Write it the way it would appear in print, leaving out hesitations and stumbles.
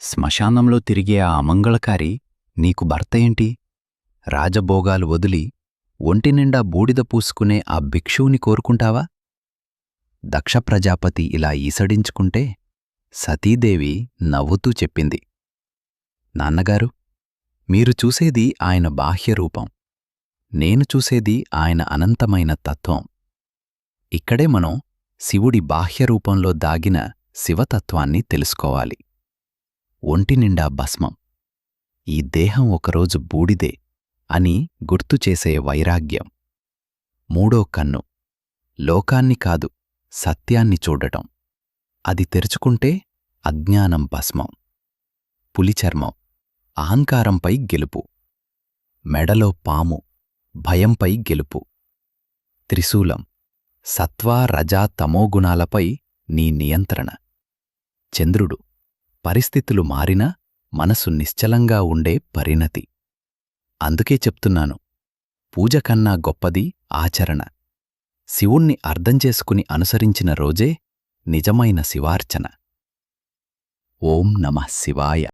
శ్మశానంలో తిరిగే ఆ అమంగళకారి నీకు భర్త ఏంటి? రాజభోగాలు వదిలి ఒంటినిండా బూడిద పూసుకునే ఆ భిక్షువుని కోరుకుంటావా? దక్ష ప్రజాపతి ఇలా ఈసడించుకుంటే సతీదేవి నవ్వుతూ చెప్పింది, నాన్నగారు, మీరు చూసేది ఆయన బాహ్యరూపం, నేను చూసేది ఆయన అనంతమైన తత్వం. ఇక్కడే మనం శివుడి బాహ్యరూపంలో దాగిన శివతత్వాన్ని తెలుసుకోవాలి. ఒంటినిండా భస్మం, ఈ దేహం ఒకరోజు బూడిదే అని గుర్తుచేసే వైరాగ్యం. మూడో కన్ను, లోకాన్ని కాదు సత్యాన్ని చూడటం, అది తెరుచుకుంటే అజ్ఞానం భస్మం. పులిచర్మం, అహంకారంపై గెలుపు. మెడలో పాము, భయంపై గెలుపు. త్రిశూలం, సత్వ రజ తమోగుణాలపై నీ నియంత్రణ. చంద్రుడు, పరిస్థితులు మారినా మనసు నిశ్చలంగా ఉండే పరిణతి. అందుకే చెప్తున్నాను, పూజకన్నా గొప్పది ఆచరణ. శివుణ్ణి అర్థం చేసుకుని అనుసరించిన రోజే నిజమైన శివార్చన. ఓం నమః శివాయ.